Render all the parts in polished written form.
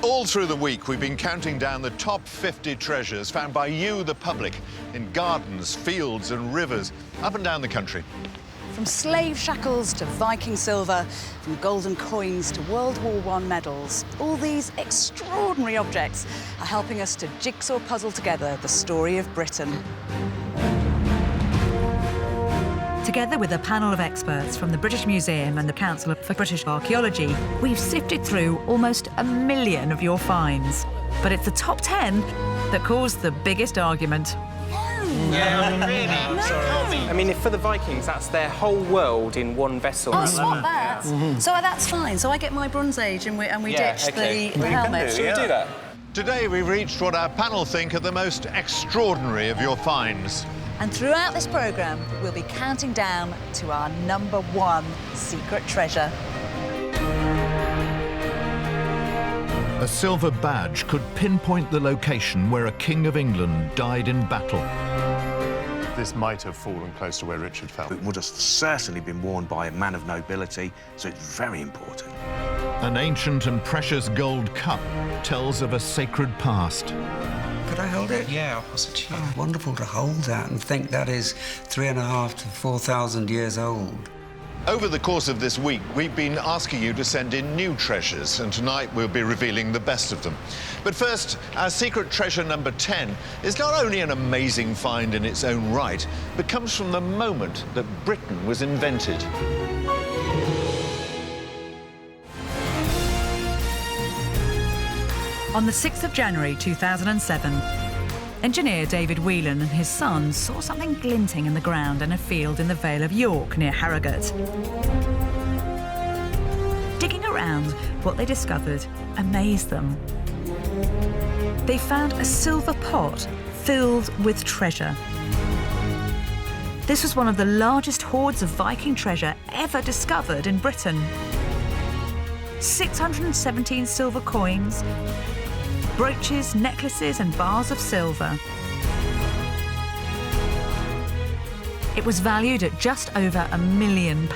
All through the week, we've been counting down the top 50 treasures found by you, the public, in gardens, fields and rivers up and down the country. From slave shackles to Viking silver, from golden coins to World War I medals, all these extraordinary objects are helping us to jigsaw puzzle together the story of Britain. Together with a panel of experts from the British Museum and the Council for British Archaeology, we've sifted through almost 1 million of your finds. But it's the top 10 that caused the biggest argument. Yeah, really? No. I mean, if for the Vikings, that's their whole world in one vessel. Oh, swap that. So that's fine. So I get my Bronze Age and we ditch the helmet. Should we do that? Today, we've reached what our panel think are the most extraordinary of your finds. And throughout this programme, we'll be counting down to our #1 secret treasure. A silver badge could pinpoint the location where a king of England died in battle. This might have fallen close to where Richard fell. It would have certainly been worn by a man of nobility, so it's very important. An ancient and precious gold cup tells of a sacred past. Could I hold it? Yeah, I'll pass it to you. Wonderful to hold that and think that is 3,500 to 4,000 years old. Over the course of this week, we've been asking you to send in new treasures, and tonight we'll be revealing the best of them. But first, our secret treasure number 10 is not only an amazing find in its own right, but comes from the moment that Britain was invented. On the 6th of January 2007, engineer David Whelan and his son saw something glinting in the ground in a field in the Vale of York near Harrogate. Digging around, what they discovered amazed them. They found a silver pot filled with treasure. This was one of the largest hoards of Viking treasure ever discovered in Britain. 617 silver coins, brooches, necklaces and bars of silver. It was valued at just over £1 million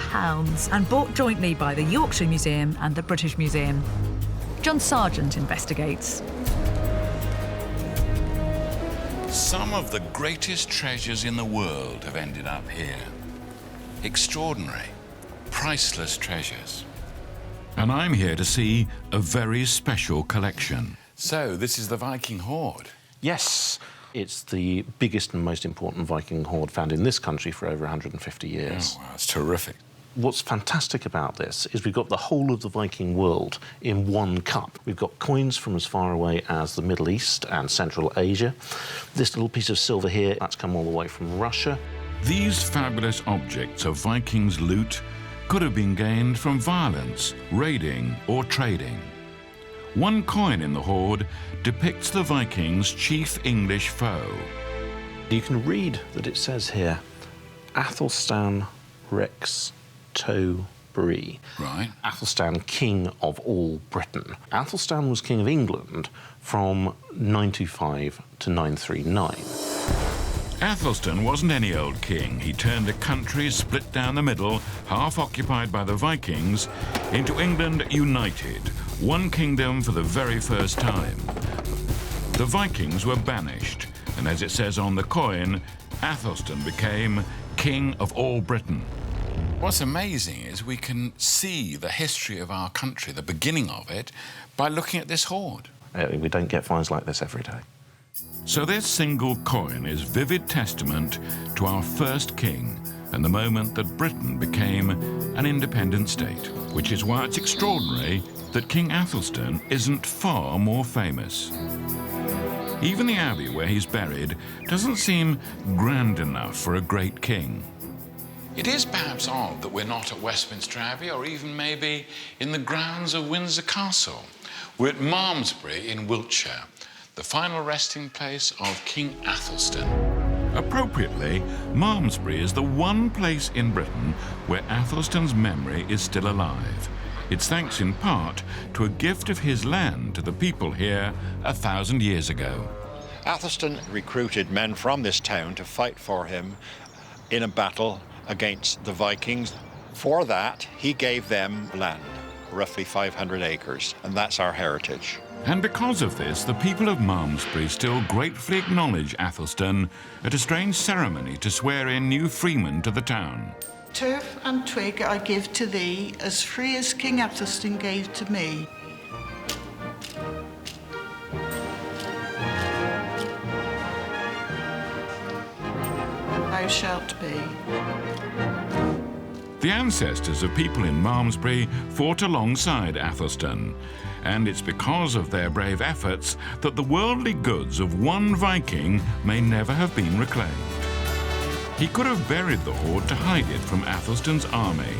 and bought jointly by the Yorkshire Museum and the British Museum. John Sargent investigates. Some of the greatest treasures in the world have ended up here. Extraordinary, priceless treasures. And I'm here to see a very special collection. So, this is the Viking hoard? Yes. It's the biggest and most important Viking hoard found in this country for over 150 years. Oh, wow, that's terrific. What's fantastic about this is we've got the whole of the Viking world in one cup. We've got coins from as far away as the Middle East and Central Asia. This little piece of silver here, that's come all the way from Russia. These fabulous objects of Vikings' loot could have been gained from violence, raiding or trading. One coin in the hoard depicts the Vikings' chief English foe. You can read that it says here, Athelstan Rex to Bree. Right. Athelstan, king of all Britain. Athelstan was king of England from 925 to 939. Athelstan wasn't any old king. He turned a country split down the middle, half occupied by the Vikings, into England united, one kingdom for the very first time. The Vikings were banished, and as it says on the coin, Athelstan became king of all Britain. What's amazing is we can see the history of our country, the beginning of it, by looking at this hoard. We don't get finds like this every day. So this single coin is vivid testament to our first king and the moment that Britain became an independent state, which is why it's extraordinary that King Athelstan isn't far more famous. Even the abbey where he's buried doesn't seem grand enough for a great king. It is perhaps odd that we're not at Westminster Abbey or even maybe in the grounds of Windsor Castle. We're at Malmesbury in Wiltshire, the final resting place of King Athelstan. Appropriately, Malmesbury is the one place in Britain where Athelstan's memory is still alive. It's thanks in part to a gift of his land to the people here 1,000 years ago. Athelstan recruited men from this town to fight for him in a battle against the Vikings. For that, he gave them land. roughly 500 acres, and that's our heritage. And because of this, the people of Malmesbury still gratefully acknowledge Athelstan at a strange ceremony to swear in new freemen to the town. Turf and twig I give to thee, as free as King Athelstan gave to me. Thou shalt be. The ancestors of people in Malmesbury fought alongside Athelstan, and it's because of their brave efforts that the worldly goods of one Viking may never have been reclaimed. He could have buried the hoard to hide it from Athelstan's army.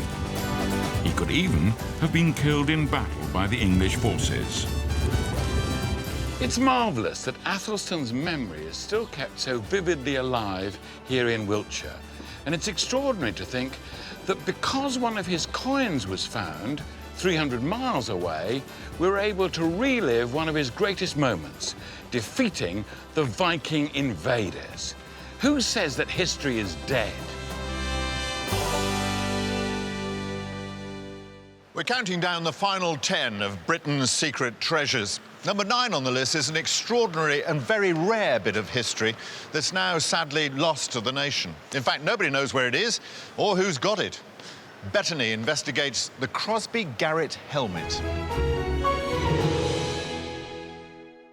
He could even have been killed in battle by the English forces. It's marvellous that Athelstan's memory is still kept so vividly alive here in Wiltshire. And it's extraordinary to think that because one of his coins was found 300 miles away, we were able to relive one of his greatest moments, defeating the Viking invaders. Who says that history is dead? We're counting down the final 10 of Britain's secret treasures. Number 9 on the list is an extraordinary and very rare bit of history that's now sadly lost to the nation. In fact, nobody knows where it is or who's got it. Bettany investigates the Crosby Garrett helmet.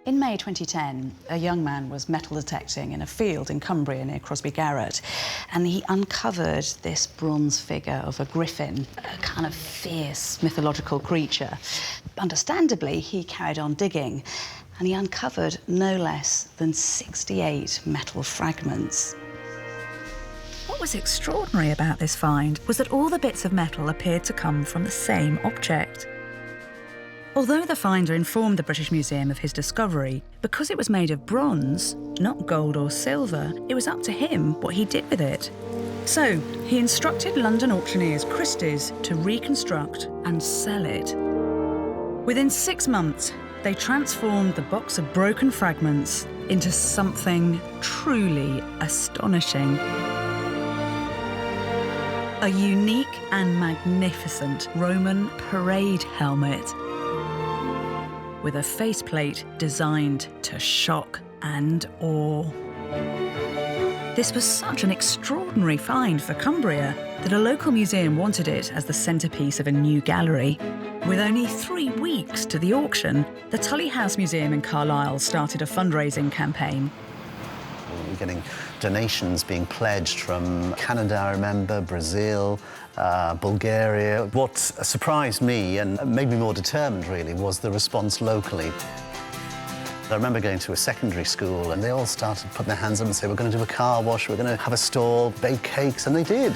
In May 2010, a young man was metal detecting in a field in Cumbria near Crosby Garrett, and he uncovered this bronze figure of a griffin, a kind of fierce mythological creature. Understandably, he carried on digging, and he uncovered no less than 68 metal fragments. What was extraordinary about this find was that all the bits of metal appeared to come from the same object. Although the finder informed the British Museum of his discovery, because it was made of bronze, not gold or silver, it was up to him what he did with it. So he instructed London auctioneers Christie's to reconstruct and sell it. Within 6 months, they transformed the box of broken fragments into something truly astonishing. A unique and magnificent Roman parade helmet with a faceplate designed to shock and awe. This was such an extraordinary find for Cumbria that a local museum wanted it as the centrepiece of a new gallery. With only 3 weeks to the auction, the Tully House Museum in Carlisle started a fundraising campaign. We're getting donations being pledged from Canada, I remember, Brazil, Bulgaria. What surprised me and made me more determined, really, was the response locally. I remember going to a secondary school and they all started putting their hands up and saying, we're going to do a car wash, we're going to have a stall, bake cakes, and they did.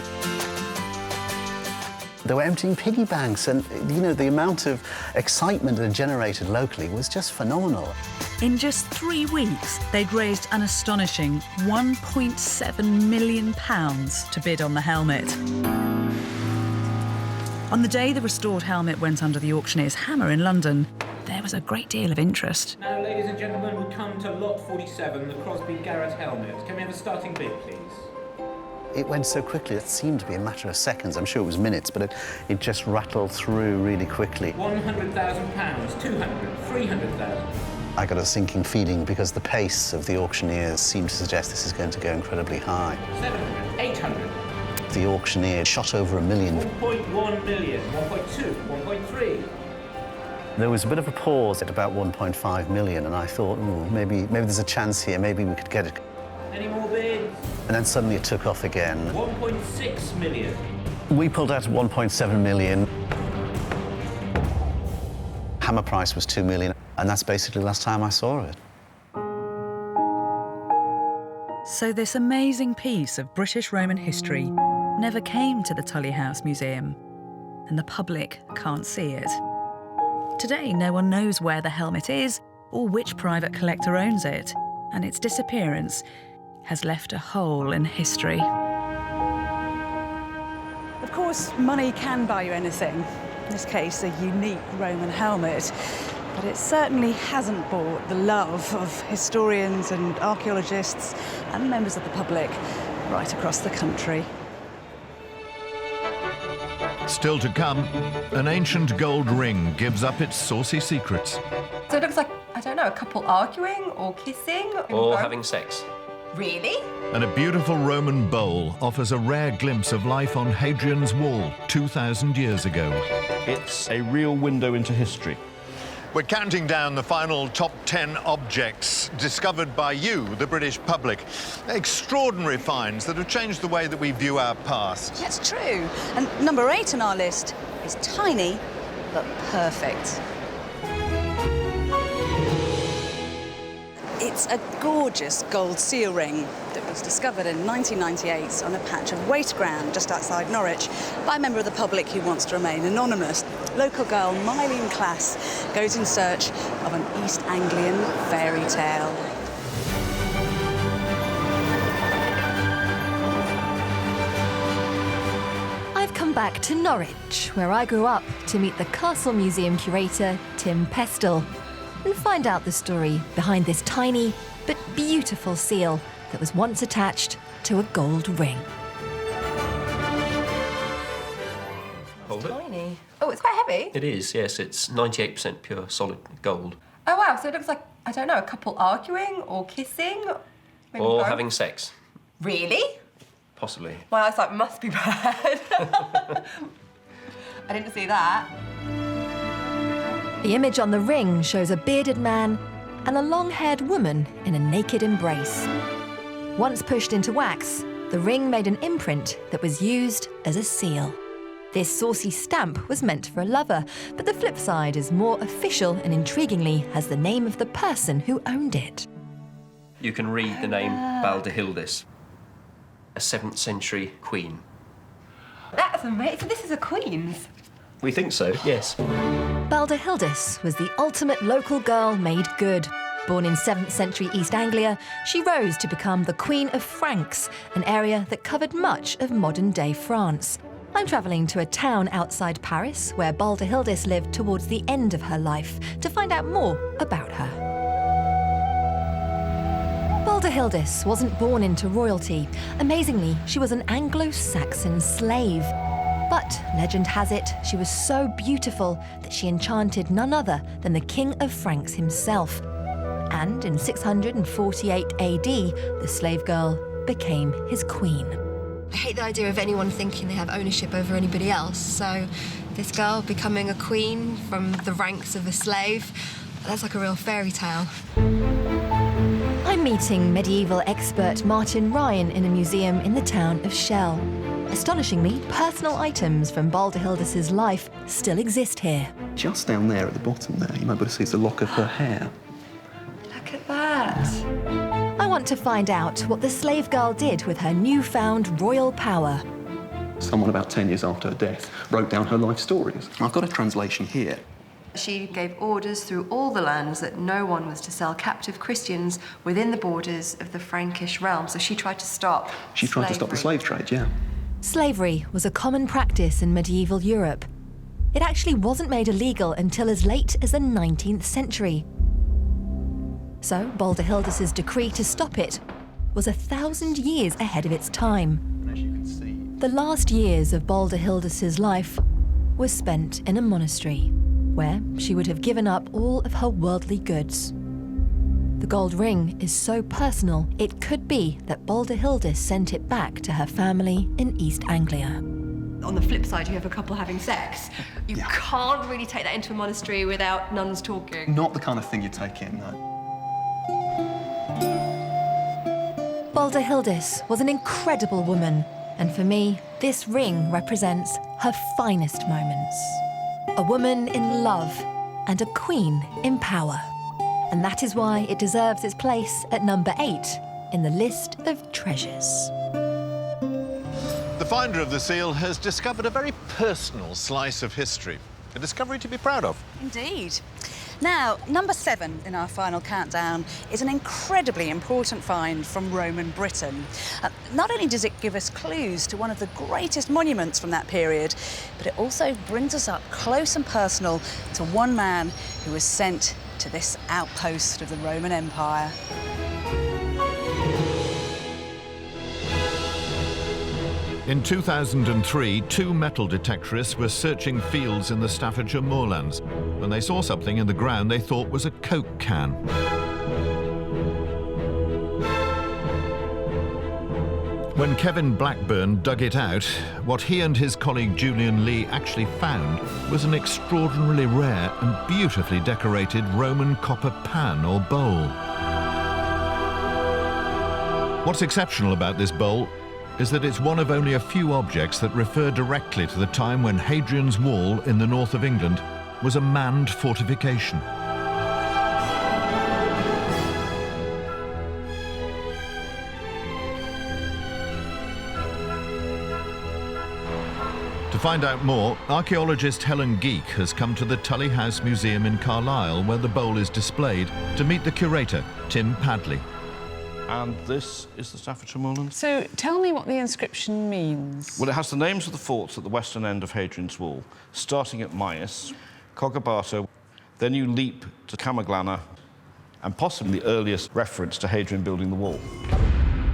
They were emptying piggy banks, and, you know, the amount of excitement that it generated locally was just phenomenal. In just 3 weeks, they'd raised an astonishing £1.7 million to bid on the helmet. On the day the restored helmet went under the auctioneer's hammer in London, there was a great deal of interest. Now, ladies and gentlemen, we come to lot 47, the Crosby Garrett helmet. Can we have a starting bid, please? It went so quickly, it seemed to be a matter of seconds. I'm sure it was minutes, but it just rattled through really quickly. £100,000, 200, 300,000. I got a sinking feeling because the pace of the auctioneers seemed to suggest this is going to go incredibly high. 700, 800. The auctioneer shot over $1 million. 1.1 million, 1.2, 1.3. There was a bit of a pause at about 1.5 million, and I thought, maybe there's a chance here, maybe we could get it. Any more bids? And then suddenly it took off again. 1.6 million. We pulled out at 1.7 million. Hammer price was 2 million, and that's basically the last time I saw it. So this amazing piece of British Roman history never came to the Tully House Museum, and the public can't see it. Today, no one knows where the helmet is or which private collector owns it, and its disappearance has left a hole in history. Of course, money can buy you anything. In this case, a unique Roman helmet. But it certainly hasn't bought the love of historians and archaeologists and members of the public right across the country. Still to come, an ancient gold ring gives up its saucy secrets. So it looks like, I don't know, a couple arguing or kissing. Or having sex. Really? And a beautiful Roman bowl offers a rare glimpse of life on Hadrian's Wall 2,000 years ago. It's a real window into history. We're counting down the final top 10 objects discovered by you, the British public. Extraordinary finds that have changed the way that we view our past. That's true. And number 8 on our list is tiny, but perfect. It's a gorgeous gold seal ring that was discovered in 1998 on a patch of waste ground just outside Norwich by a member of the public who wants to remain anonymous. Local girl Mylene Class goes in search of an East Anglian fairy tale. I've come back to Norwich, where I grew up, to meet the Castle Museum curator, Tim Pestle, and find out the story behind this tiny but beautiful seal that was once attached to a gold ring. Hold it. Tiny. Oh, it's quite heavy. It is, yes. It's 98% pure solid gold. Oh, wow. So it looks like, I don't know, a couple arguing or kissing. Maybe Or both. having sex. Really? Possibly. My eyesight must be bad. I didn't see that. The image on the ring shows a bearded man and a long-haired woman in a naked embrace. Once pushed into wax, the ring made an imprint that was used as a seal. This saucy stamp was meant for a lover, but the flip side is more official and intriguingly has the name of the person who owned it. You can read the name Baldehildis, a 7th century queen. That's amazing. So this is a queen's. We think so, yes. Baldehildis was the ultimate local girl made good. Born in 7th century East Anglia, she rose to become the Queen of Franks, an area that covered much of modern-day France. I'm travelling to a town outside Paris where Baldehildis lived towards the end of her life to find out more about her. Baldehildis wasn't born into royalty. Amazingly, she was an Anglo-Saxon slave. But legend has it, she was so beautiful that she enchanted none other than the King of Franks himself. And in 648 AD, the slave girl became his queen. I hate the idea of anyone thinking they have ownership over anybody else, so this girl becoming a queen from the ranks of a slave, that's like a real fairy tale. I'm meeting medieval expert Martin Ryan in a museum in the town of Shell. Astonishingly, personal items from Baldehildis' life still exist here. Just down there at the bottom there, you might be able to see the lock of her hair. Look at that. I want to find out what the slave girl did with her newfound royal power. Someone about 10 years after her death wrote down her life stories. I've got a translation here. She gave orders through all the lands that no one was to sell captive Christians within the borders of the Frankish realm. So she tried to stop She tried to stop the slave trade, yeah. Slavery was a common practice in medieval Europe. It actually wasn't made illegal until as late as the 19th century. So Baldehildis' decree to stop it was 1,000 years ahead of its time. As you can see, the last years of Baldehildis' life were spent in a monastery, where she would have given up all of her worldly goods. The gold ring is so personal, it could be that Baldehildis sent it back to her family in East Anglia. On the flip side, you have a couple having sex. You can't really take that into a monastery without nuns talking. not the kind of thing you take in, no. Baldehildis was an incredible woman, and for me, this ring represents her finest moments. A woman in love and a queen in power. And that is why it deserves its place at number 8 in the list of treasures. The finder of the seal has discovered a very personal slice of history. A discovery to be proud of. Indeed. Now, number 7 in our final countdown is an incredibly important find from Roman Britain. Not only does it give us clues to one of the greatest monuments from that period, but it also brings us up close and personal to one man who was sent to this outpost of the Roman Empire. In 2003, 2 metal detectorists were searching fields in the Staffordshire moorlands when they saw something in the ground they thought was a Coke can. When Kevin Blackburn dug it out, what he and his colleague Julian Lee actually found was an extraordinarily rare and beautifully decorated Roman copper pan or bowl. What's exceptional about this bowl is that it's one of only a few objects that refer directly to the time when Hadrian's Wall in the north of England was a manned fortification. To find out more, archaeologist Helen Geek has come to the Tully House Museum in Carlisle, where the bowl is displayed, to meet the curator, Tim Padley. And this is the Staffordshire moorland. So tell me what the inscription means. Well, it has the names of the forts at the western end of Hadrian's Wall, starting at Myus, Cogabato, then you leap to Camaglana, and possibly the earliest reference to Hadrian building the wall.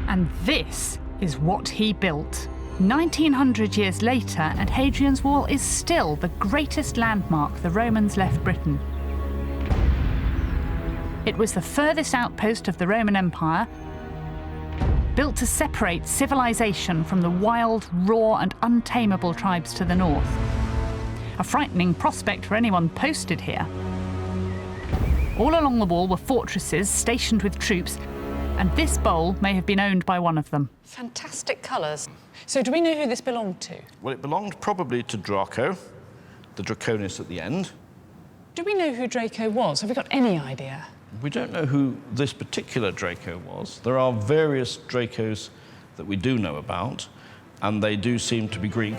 And this is what he built. 1900 years later, and Hadrian's Wall is still the greatest landmark the Romans left Britain. It was the furthest outpost of the Roman Empire, built to separate civilization from the wild, raw and untamable tribes to the north. A frightening prospect for anyone posted here. All along the wall were fortresses stationed with troops, and this bowl may have been owned by one of them. Fantastic colours. So do we know who this belonged to? Well, it belonged probably to Draco, the Draconis at the end. Do we know who Draco was? Have we got any idea? We don't know who this particular Draco was. There are various Dracos that we do know about, and they do seem to be Greek.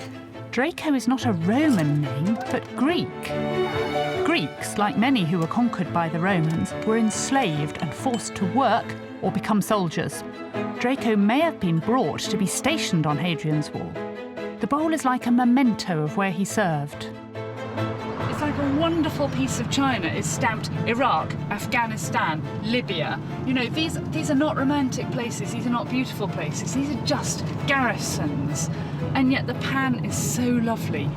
Draco is not a Roman name, but Greek. Greeks, like many who were conquered by the Romans, were enslaved and forced to work or become soldiers. Draco may have been brought to be stationed on Hadrian's Wall. The bowl is like a memento of where he served. It's like a wonderful piece of china. It's stamped Iraq, Afghanistan, Libya. You know, these are not romantic places. These are not beautiful places. These are just garrisons. And yet the pan is so lovely.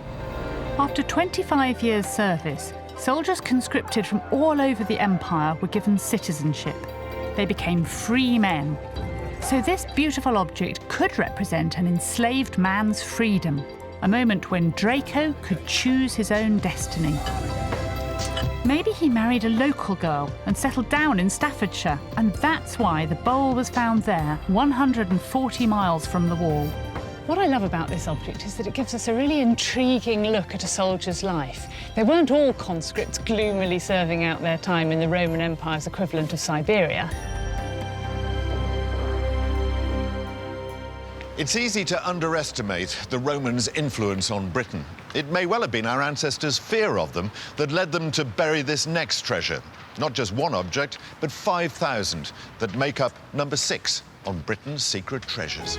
After 25 years' service, soldiers conscripted from all over the empire were given citizenship. They became free men. So this beautiful object could represent an enslaved man's freedom, a moment when Draco could choose his own destiny. Maybe he married a local girl and settled down in Staffordshire, and that's why the bowl was found there, 140 miles from the wall. What I love about this object is that it gives us a really intriguing look at a soldier's life. They weren't all conscripts gloomily serving out their time in the Roman Empire's equivalent of Siberia. It's easy to underestimate the Romans' influence on Britain. It may well have been our ancestors' fear of them that led them to bury this next treasure. Not just one object, but 5,000 that make up number 6 on Britain's secret treasures.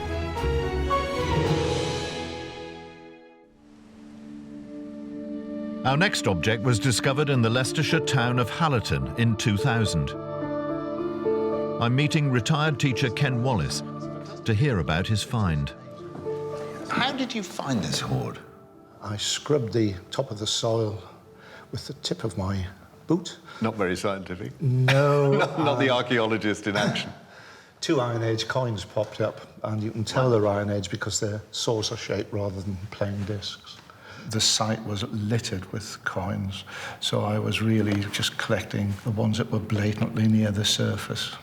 Our next object was discovered in the Leicestershire town of Hallerton in 2000. I'm meeting retired teacher Ken Wallace to hear about his find. How did you find this hoard? I scrubbed the top of the soil with the tip of my boot. Not very scientific. No. Not the archaeologist in action. 2 Iron Age coins popped up, and you can tell they're Iron Age because they're saucer-shaped rather than plain discs. The site was littered with coins, so I was really just collecting the ones that were blatantly near the surface.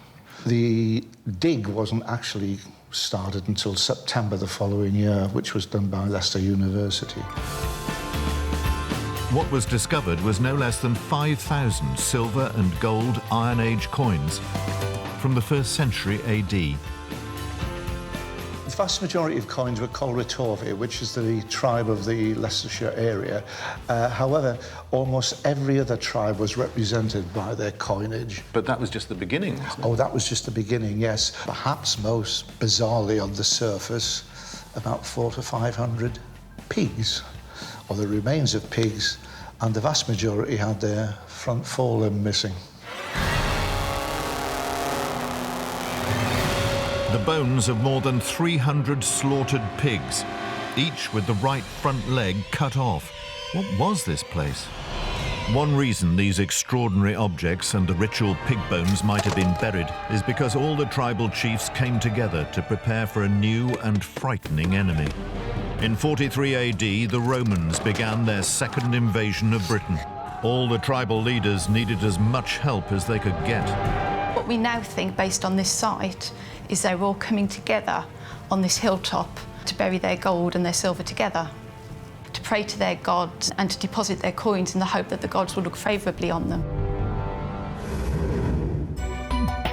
The dig wasn't actually started until September the following year, which was done by Leicester University. What was discovered was no less than 5,000 silver and gold Iron Age coins from the 1st century AD. The vast majority of coins were Colretovi, which is the tribe of the Leicestershire area. However, almost every other tribe was represented by their coinage. But that was just the beginning, wasn't it? Oh, that was just the beginning, yes. Perhaps most bizarrely on the surface, about 400 to 500 pigs, or the remains of pigs, and the vast majority had their front forelimb missing. The bones of more than 300 slaughtered pigs each with the right front leg cut off. What was this place? One reason these extraordinary objects and the ritual pig bones might have been buried is because all the tribal chiefs came together to prepare for a new and frightening enemy. In 43 AD, the Romans began their second invasion of Britain. All the tribal leaders needed as much help as they could get. What we now think, based on this site, is they were all coming together on this hilltop to bury their gold and their silver together, to pray to their gods and to deposit their coins in the hope that the gods would look favourably on them.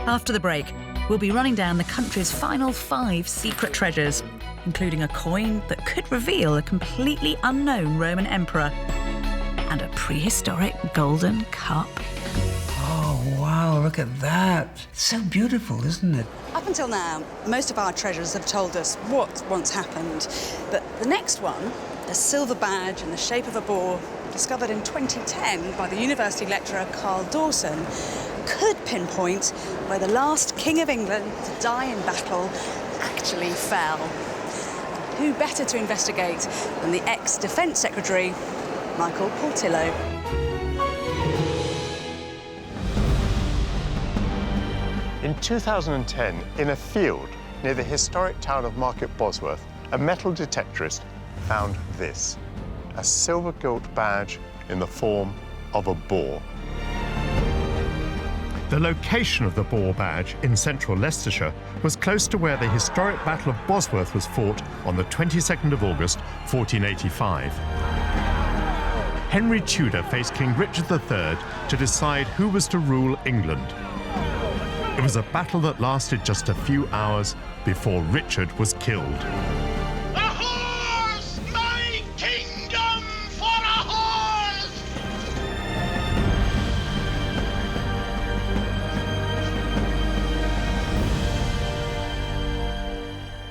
After the break, we'll be running down the country's final 5 secret treasures, including a coin that could reveal a completely unknown Roman emperor and a prehistoric golden cup. Oh, wow, look at that. It's so beautiful, isn't it? Up until now, most of our treasures have told us what once happened. But the next one, a silver badge in the shape of a boar, discovered in 2010 by the university lecturer Carl Dawson, could pinpoint where the last King of England to die in battle actually fell. Who better to investigate than the ex-Defence Secretary, Michael Portillo. In 2010, in a field near the historic town of Market Bosworth, a metal detectorist found this, a silver-gilt badge in the form of a boar. The location of the boar badge in central Leicestershire was close to where the historic Battle of Bosworth was fought on the 22nd of August, 1485. Henry Tudor faced King Richard III to decide who was to rule England. It was a battle that lasted just a few hours before Richard was killed.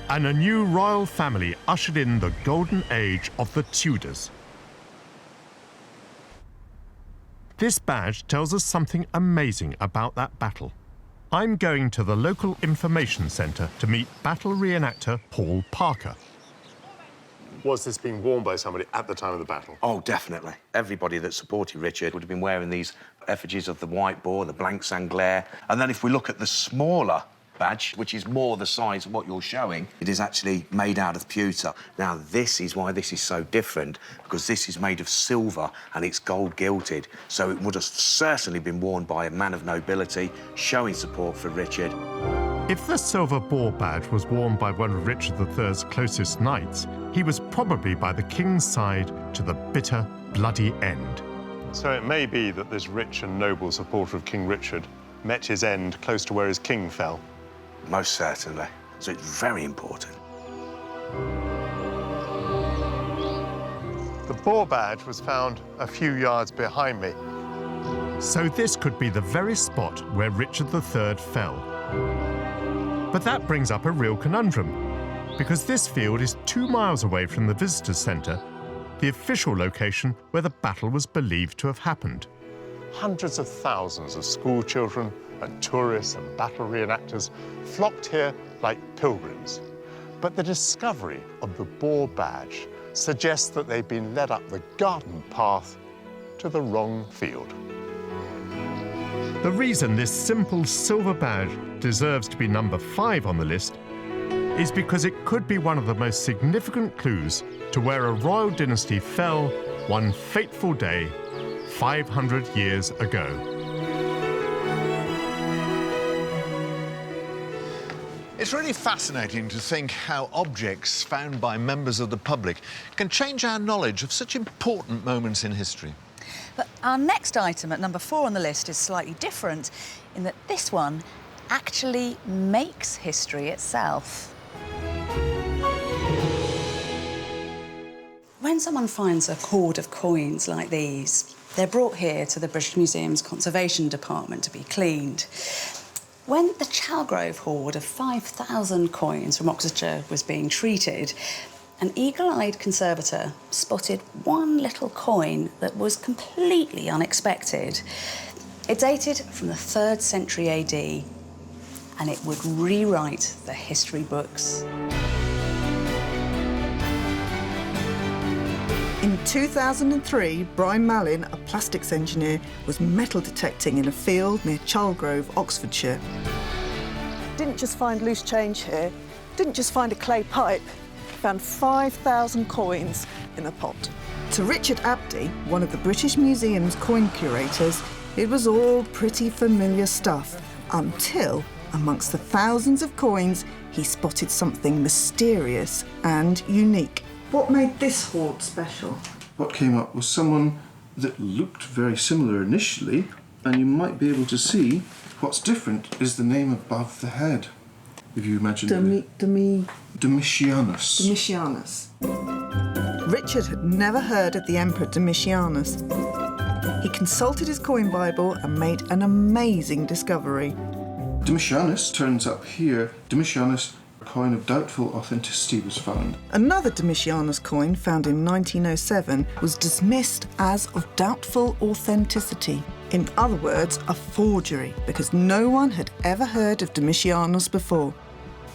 And a new royal family ushered in the golden age of the Tudors. This badge tells us something amazing about that battle. I'm going to the local information centre to meet battle reenactor Paul Parker. Was this being worn by somebody at the time of the battle? Oh, definitely. Everybody that supported Richard would have been wearing these effigies of the white boar, the blanc sanglare. And then if we look at the smaller badge, which is more the size of what you're showing, it is actually made out of pewter. Now, this is why this is so different, because this is made of silver and it's gold gilded. So it would have certainly been worn by a man of nobility, showing support for Richard. If the silver boar badge was worn by one of Richard III's closest knights, he was probably by the king's side to the bitter, bloody end. So it may be that this rich and noble supporter of King Richard met his end close to where his king fell. Most certainly. So it's very important. The boar badge was found a few yards behind me. So this could be the very spot where Richard III fell. But that brings up a real conundrum, because this field is 2 miles away from the visitors' centre, the official location where the battle was believed to have happened. Hundreds of thousands of school children and tourists and battle reenactors flocked here like pilgrims. But the discovery of the boar badge suggests that they've been led up the garden path to the wrong field. The reason this simple silver badge deserves to be number 5 on the list is because it could be one of the most significant clues to where a royal dynasty fell one fateful day 500 years ago. It's really fascinating to think how objects found by members of the public can change our knowledge of such important moments in history. But our next item at number 4 on the list is slightly different in that this one actually makes history itself. When someone finds a hoard of coins like these, they're brought here to the British Museum's Conservation Department to be cleaned. When the Chalgrove hoard of 5,000 coins from Oxfordshire was being treated, an eagle-eyed conservator spotted one little coin that was completely unexpected. It dated from the 3rd century AD, and it would rewrite the history books. In 2003, Brian Mallin, a plastics engineer, was metal detecting in a field near Chalgrove, Oxfordshire. Didn't just find loose change here, didn't just find a clay pipe, found 5,000 coins in a pot. To Richard Abdy, one of the British Museum's coin curators, it was all pretty familiar stuff, until, amongst the thousands of coins, he spotted something mysterious and unique. What made this hoard special? What came up was someone that looked very similar initially, and you might be able to see what's different is the name above the head. If you imagine Domitianus. Domitianus. Richard had never heard of the Emperor Domitianus. He consulted his coin Bible and made an amazing discovery. Domitianus turns up here. Domitianus, a coin of doubtful authenticity, was found. Another Domitianus coin found in 1907 was dismissed as of doubtful authenticity. In other words, a forgery, because no one had ever heard of Domitianus before.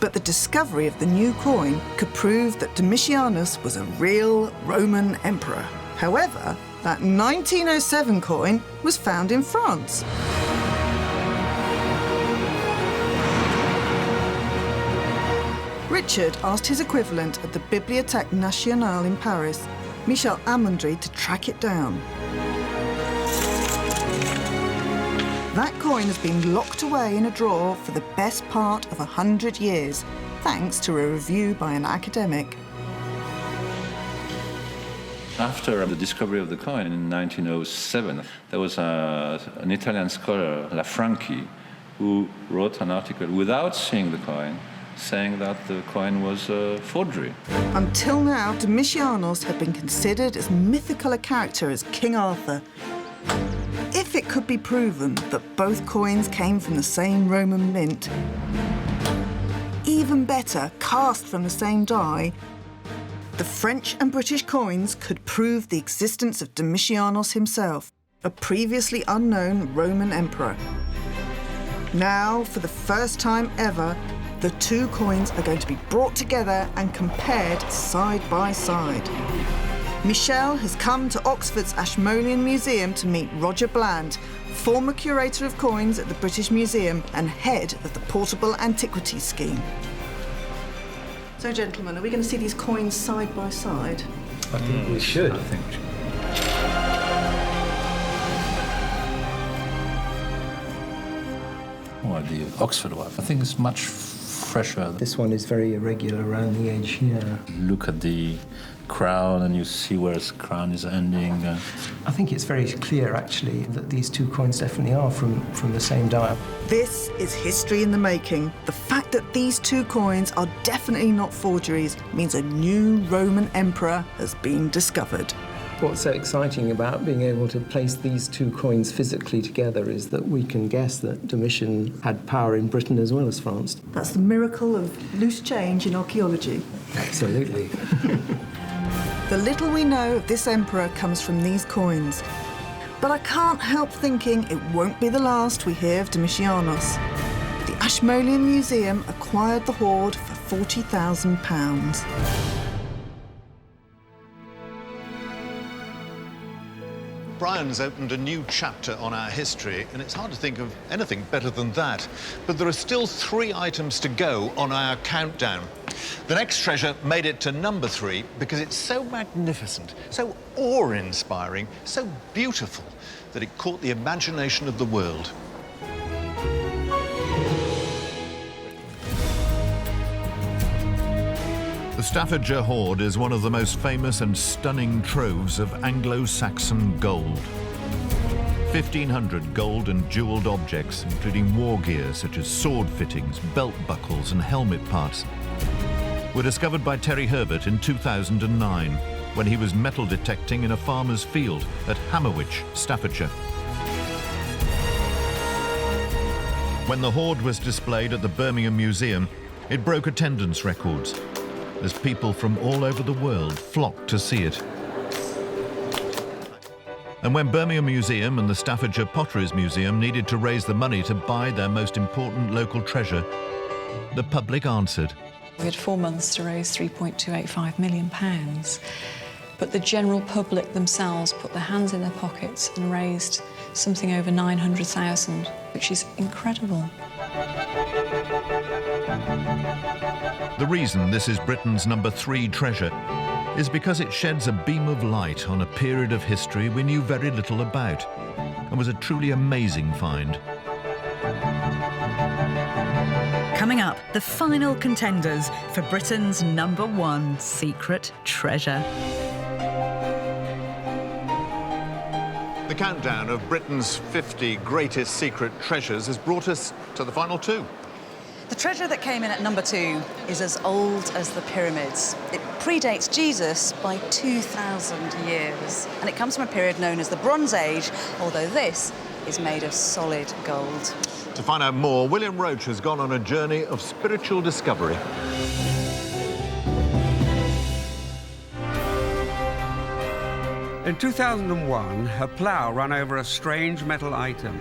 But the discovery of the new coin could prove that Domitianus was a real Roman emperor. However, that 1907 coin was found in France. Richard asked his equivalent at the Bibliothèque Nationale in Paris, Michel Amandry, to track it down. That coin has been locked away in a drawer for the best part of 100 years, thanks to a review by an academic. After the discovery of the coin in 1907, there was an Italian scholar, Lanfranchi, who wrote an article without seeing the coin, saying that the coin was a forgery. Until now, Domitianus had been considered as mythical a character as King Arthur. If it could be proven that both coins came from the same Roman mint, even better, cast from the same die, the French and British coins could prove the existence of Domitianus himself, a previously unknown Roman emperor. Now, for the first time ever, the two coins are going to be brought together and compared side by side. Michel has come to Oxford's Ashmolean Museum to meet Roger Bland, former curator of coins at the British Museum and head of the Portable Antiquities Scheme. So, gentlemen, are we going to see these coins side by side? I think we should. I think. Well, the Oxford one, I think it's much fresher. This one is very irregular around the edge here. Look at the crown and you see where its crown is ending. I think it's very clear, actually, that these two coins definitely are from the same die. This is history in the making. The fact that these two coins are definitely not forgeries means a new Roman emperor has been discovered. What's so exciting about being able to place these two coins physically together is that we can guess that Domitian had power in Britain as well as France. That's the miracle of loose change in archaeology. Absolutely. The little we know of this emperor comes from these coins. But I can't help thinking it won't be the last we hear of Domitianus. The Ashmolean Museum acquired the hoard for £40,000. Brian's opened a new chapter on our history, and it's hard to think of anything better than that. But there are still 3 items to go on our countdown. The next treasure made it to number 3 because it's so magnificent, so awe-inspiring, so beautiful that it caught the imagination of the world. The Staffordshire hoard is one of the most famous and stunning troves of Anglo-Saxon gold. 1,500 gold and jewelled objects, including war gear such as sword fittings, belt buckles and helmet parts, were discovered by Terry Herbert in 2009 when he was metal detecting in a farmer's field at Hammerwich, Staffordshire. When the hoard was displayed at the Birmingham Museum, it broke attendance records, as people from all over the world flocked to see it. And when Birmingham Museum and the Staffordshire Potteries Museum needed to raise the money to buy their most important local treasure, the public answered. We had 4 months to raise £3.285 million. But the general public themselves put their hands in their pockets and raised something over 900,000, which is incredible. The reason this is Britain's number 3 treasure is because it sheds a beam of light on a period of history we knew very little about, and was a truly amazing find. Coming up, the final contenders for Britain's number 1 secret treasure. The countdown of Britain's 50 greatest secret treasures has brought us to the final 2. The treasure that came in at number 2 is as old as the pyramids. It predates Jesus by 2,000 years, and it comes from a period known as the Bronze Age, although this is made of solid gold. To find out more, William Roach has gone on a journey of spiritual discovery. In 2001, a plough ran over a strange metal item.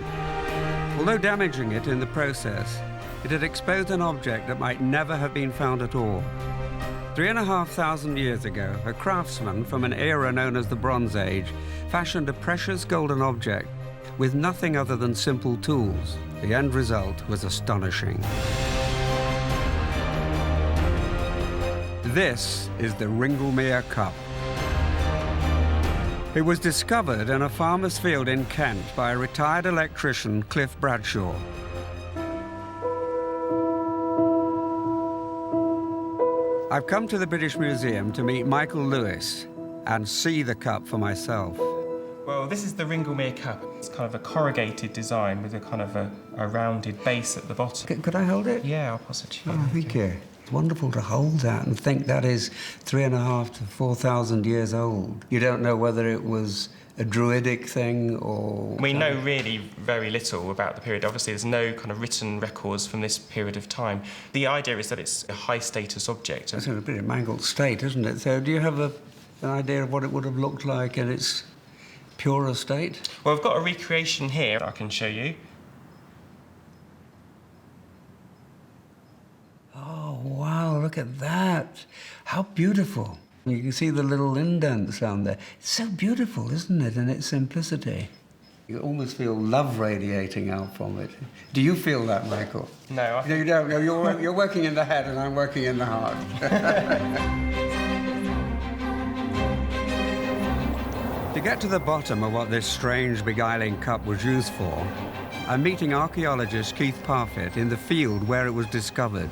Although damaging it in the process, it had exposed an object that might never have been found at all. 3,500 years ago, a craftsman from an era known as the Bronze Age fashioned a precious golden object with nothing other than simple tools. The end result was astonishing. This is the Ringlemere Cup. It was discovered in a farmer's field in Kent by a retired electrician, Cliff Bradshaw. I've come to the British Museum to meet Michael Lewis and see the cup for myself. Well, this is the Ringlemere Cup. It's kind of a corrugated design with a kind of a rounded base at the bottom. Could I hold it? Yeah, I'll pass it to you. Oh, thank you. It's wonderful to hold that and think that is 3,500 to 4,000 years old. You don't know whether it was a druidic thing or... We know really very little about the period. Obviously, there's no kind of written records from this period of time. The idea is that it's a high-status object. It's in a pretty mangled state, isn't it? So do you have an idea of what it would have looked like in its purer state? Well, I've got a recreation here I can show you. Oh, wow, look at that. How beautiful. You can see the little indents down there. It's so beautiful, isn't it, in its simplicity? You almost feel love radiating out from it. Do you feel that, Michael? No, you don't. No, you're working in the head and I'm working in the heart. To get to the bottom of what this strange, beguiling cup was used for, I'm meeting archaeologist Keith Parfitt in the field where it was discovered.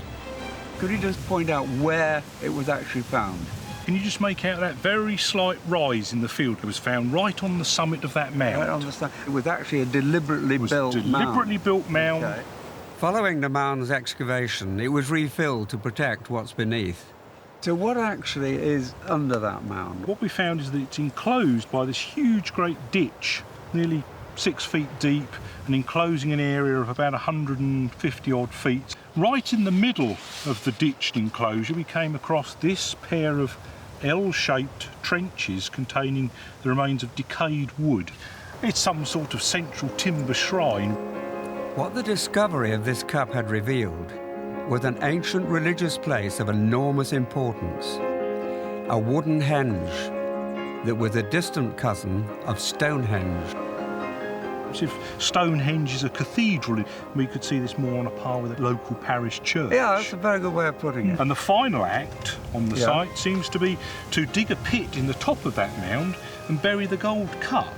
Could you just point out where it was actually found? Can you just make out that very slight rise in the field? It was found right on the summit of that mound. Right on the summit. It was actually a deliberately built mound. Okay. Following the mound's excavation, it was refilled to protect what's beneath. So what actually is under that mound? What we found is that it's enclosed by this huge, great ditch, nearly 6 feet deep, and enclosing an area of about 150 odd feet. Right in the middle of the ditched enclosure, we came across this pair of L-shaped trenches containing the remains of decayed wood. It's some sort of central timber shrine. What the discovery of this cup had revealed was an ancient religious place of enormous importance. A wooden henge that was a distant cousin of Stonehenge. If Stonehenge is a cathedral, we could see this more on a par with a local parish church. Yeah, that's a very good way of putting it. And the final act on the site seems to be to dig a pit in the top of that mound and bury the gold cup.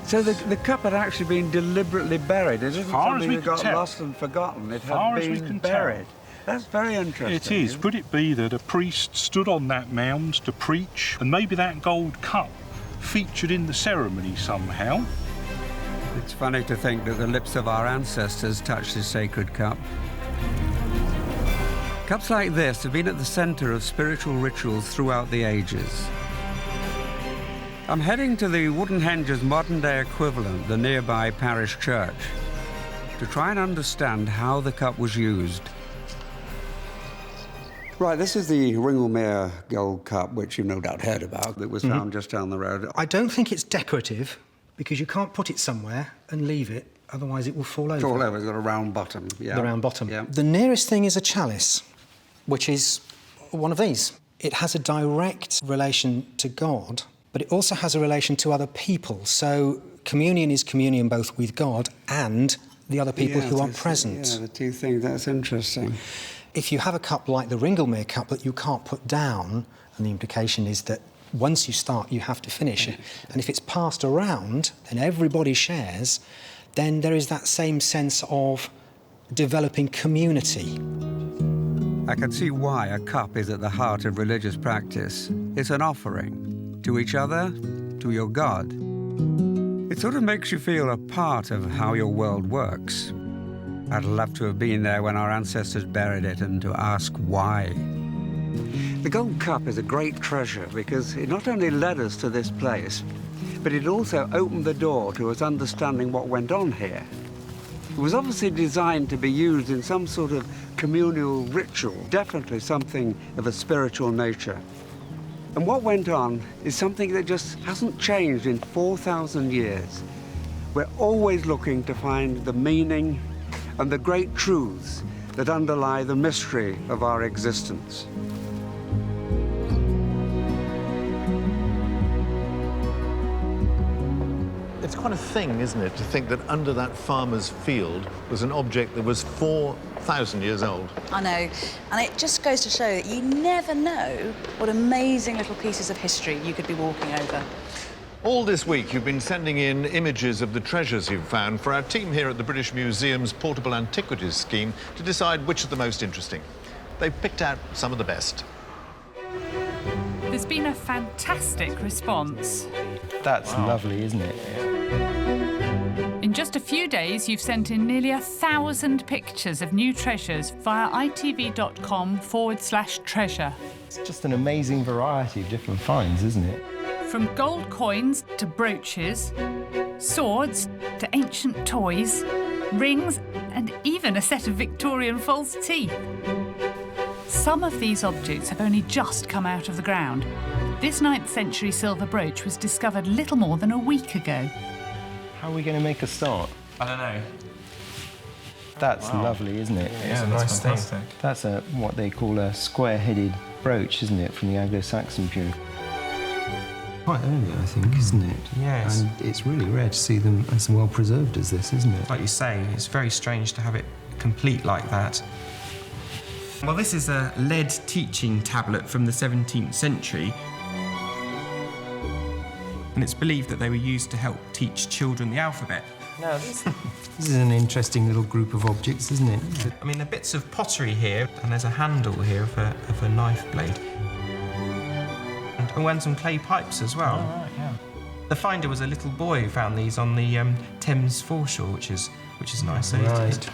So the cup had actually been deliberately buried. It isn't something that got lost and forgotten. It had been buried. That's very interesting. It is. Could it be that a priest stood on that mound to preach, and maybe that gold cup featured in the ceremony somehow? It's funny to think that the lips of our ancestors touched this sacred cup. Cups like this have been at the centre of spiritual rituals throughout the ages. I'm heading to the wooden henge's modern-day equivalent, the nearby parish church, to try and understand how the cup was used. Right, this is the Ringlemere gold cup, which you've no doubt heard about, that was found just down the road. I don't think it's decorative, because you can't put it somewhere and leave it, otherwise it will fall over. Fall over, it's got a round bottom, yeah. The round bottom. Yeah. The nearest thing is a chalice, which is one of these. It has a direct relation to God, but it also has a relation to other people. So communion is communion both with God and the other people who are present. Yeah, the two things, that's interesting. If you have a cup like the Ringelmeer cup that you can't put down, and the implication is that once you start, you have to finish. And if it's passed around and everybody shares, then there is that same sense of developing community. I can see why a cup is at the heart of religious practice. It's an offering to each other, to your God. It sort of makes you feel a part of how your world works. I'd love to have been there when our ancestors buried it and to ask why. The gold cup is a great treasure because it not only led us to this place, but it also opened the door to us understanding what went on here. It was obviously designed to be used in some sort of communal ritual, definitely something of a spiritual nature. And what went on is something that just hasn't changed in 4,000 years. We're always looking to find the meaning and the great truths that underlie the mystery of our existence. It's quite a thing, isn't it, to think that under that farmer's field was an object that was 4,000 years old. I know, and it just goes to show that you never know what amazing little pieces of history you could be walking over. All this week, you've been sending in images of the treasures you've found for our team here at the British Museum's Portable Antiquities scheme to decide which are the most interesting. They've picked out some of the best. There's been a fantastic response. That's lovely, isn't it? In just a few days, you've sent in nearly 1,000 pictures of new treasures via itv.com/treasure. It's just an amazing variety of different finds, isn't it? From gold coins to brooches, swords to ancient toys, rings, and even a set of Victorian false teeth. Some of these objects have only just come out of the ground. This 9th century silver brooch was discovered little more than a week ago. How are we going to make a start? I don't know. That's lovely, isn't it? Yeah, it's a nice thing. That's what they call a square-headed brooch, isn't it, from the Anglo-Saxon period? Quite early, I think, isn't it? Yes. And it's really rare to see them as well preserved as this, isn't it? Like you say, it's very strange to have it complete like that. Well, this is a lead teaching tablet from the 17th century. And it's believed that they were used to help teach children the alphabet. Now, this is an interesting little group of objects, isn't it? I mean, there are bits of pottery here, and there's a handle here of a knife blade. And some clay pipes as well. Oh, right, yeah. The finder was a little boy who found these on the Thames foreshore, which is nice. So Right.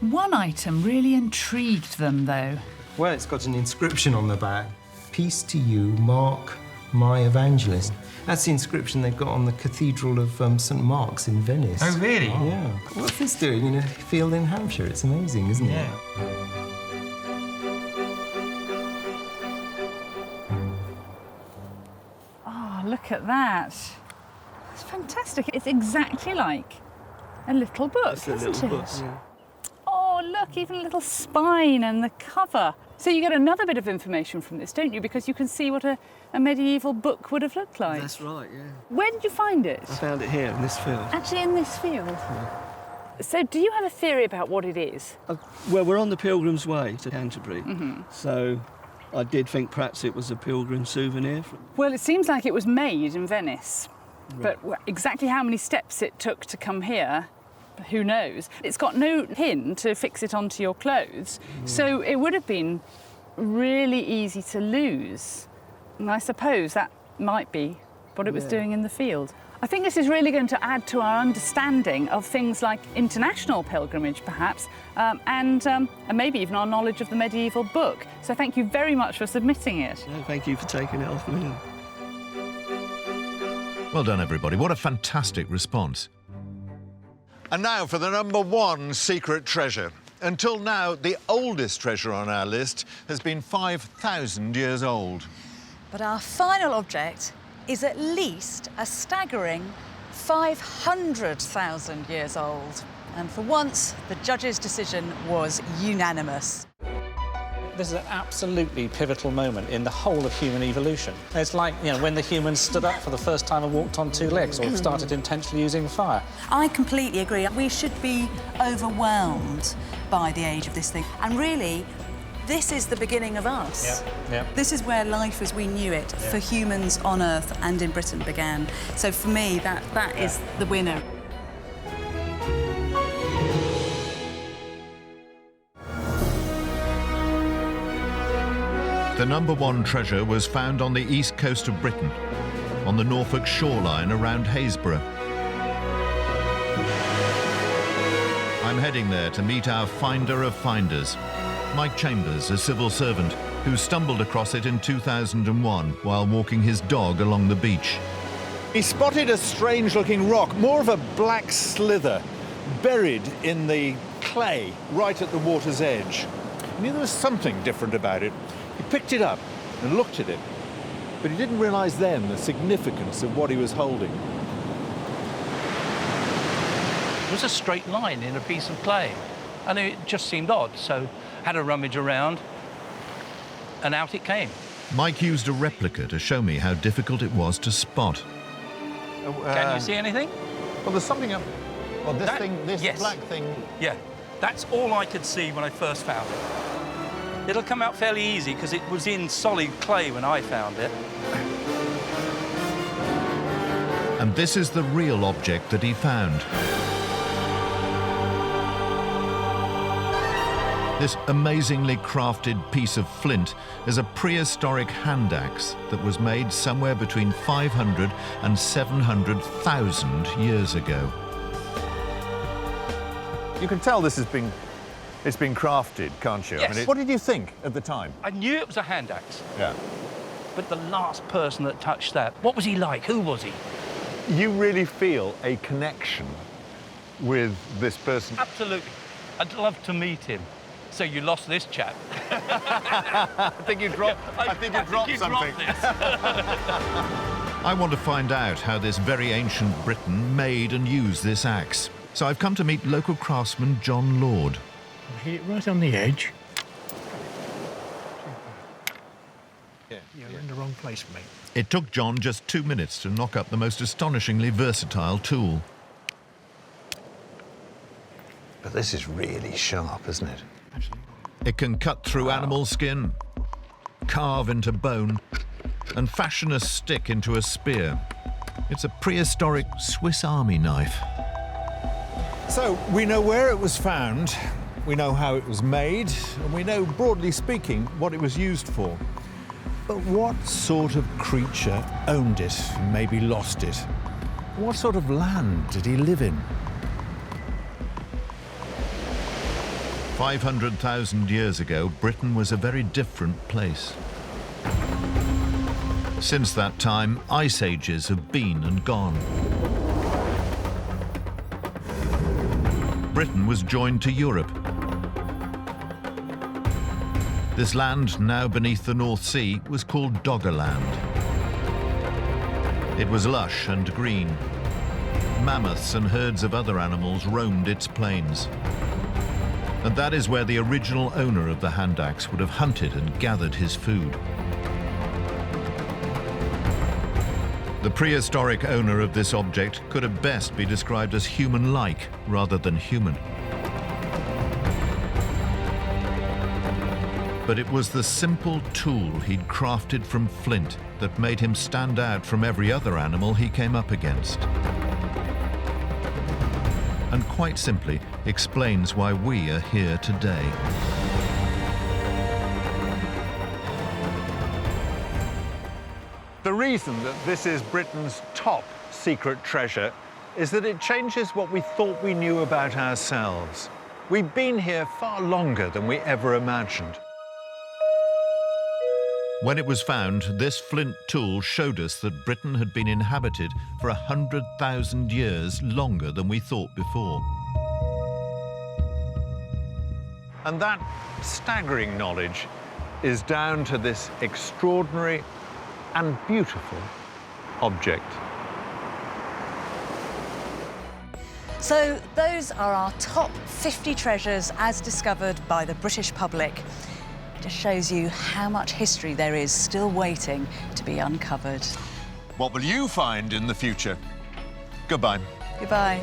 One item really intrigued them, though. Well, it's got an inscription on the back. Peace to you, Mark, my evangelist. That's the inscription they've got on the Cathedral of St Mark's in Venice. Oh, really? Yeah. What's this doing in a field in Hampshire? It's amazing, isn't it? Yeah. Oh, look at that. It's fantastic. It's exactly like a little book, isn't it? Oh, look, even a little spine and the cover. So you get another bit of information from this, don't you? Because you can see what a medieval book would have looked like. That's right, yeah. Where did you find it? I found it here, in this field. Actually, in this field? Yeah. So do you have a theory about what it is? Well, we're on the Pilgrim's Way to Canterbury, so I did think perhaps it was a pilgrim souvenir. Well, it seems like it was made in Venice, but exactly how many steps it took to come here, who knows? It's got no pin to fix it onto your clothes, so it would have been really easy to lose. And I suppose that might be what it was doing in the field. I think this is really going to add to our understanding of things like international pilgrimage, perhaps, and maybe even our knowledge of the medieval book. So thank you very much for submitting it. No, thank you for taking it off me. Well done, everybody. What a fantastic response. And now for the #1 secret treasure. Until now, the oldest treasure on our list has been 5,000 years old. But our final object is at least a staggering 500,000 years old. And for once, the judge's decision was unanimous. this is an absolutely pivotal moment in the whole of human evolution. It's like, you know, when the humans stood up for the first time and walked on 2 legs, or started intentionally using fire. I completely agree. We should be overwhelmed by the age of this thing. And really, this is the beginning of us. Yeah. This is where life as we knew it for humans on Earth and in Britain began. So for me, that is the winner. The #1 treasure was found on the east coast of Britain, on the Norfolk shoreline around Haysborough. I'm heading there to meet our finder of finders, Mike Chambers, a civil servant who stumbled across it in 2001 while walking his dog along the beach. He spotted a strange-looking rock, more of a black slither, buried in the clay right at the water's edge. He knew there was something different about it. He picked it up and looked at it, but he didn't realise then the significance of what he was holding. It was a straight line in a piece of clay, and it just seemed odd, so had a rummage around, and out it came. Mike used a replica to show me how difficult it was to spot. Can you see anything? Well, there's something up... Well, this black thing... Yeah, that's all I could see when I first found it. It'll come out fairly easy, because it was in solid clay when I found it. And this is the real object that he found. This amazingly crafted piece of flint is a prehistoric hand axe that was made somewhere between 500 and 700,000 years ago. You can tell this has been... It's been crafted, can't you? Yes. I mean, what did you think at the time? I knew it was a hand axe. Yeah. But the last person that touched that, what was he like? Who was he? You really feel a connection with this person? Absolutely. I'd love to meet him. So you lost this chap. I think you dropped something. I want to find out how this very ancient Briton made and used this axe. So I've come to meet local craftsman John Lord. Hit it right on the edge. You're in the wrong place, mate. It took John just 2 minutes to knock up the most astonishingly versatile tool. But this is really sharp, isn't it? It can cut through animal skin, carve into bone, and fashion a stick into a spear. It's a prehistoric Swiss Army knife. So, we know where it was found, we know how it was made, and we know, broadly speaking, what it was used for. But what sort of creature owned it and maybe lost it? What sort of land did he live in? 500,000 years ago, Britain was a very different place. Since that time, ice ages have been and gone. Britain was joined to Europe. This land, now beneath the North Sea, was called Doggerland. It was lush and green. Mammoths and herds of other animals roamed its plains. And that is where the original owner of the hand axe would have hunted and gathered his food. The prehistoric owner of this object could at best be described as human-like rather than human. But it was the simple tool he'd crafted from flint that made him stand out from every other animal he came up against. And quite simply explains why we are here today. The reason that this is Britain's top secret treasure is that it changes what we thought we knew about ourselves. We've been here far longer than we ever imagined. When it was found, this flint tool showed us that Britain had been inhabited for 100,000 years longer than we thought before. And that staggering knowledge is down to this extraordinary and beautiful object. So those are our top 50 treasures as discovered by the British public. It just shows you how much history there is still waiting to be uncovered. What will you find in the future? Goodbye. Goodbye.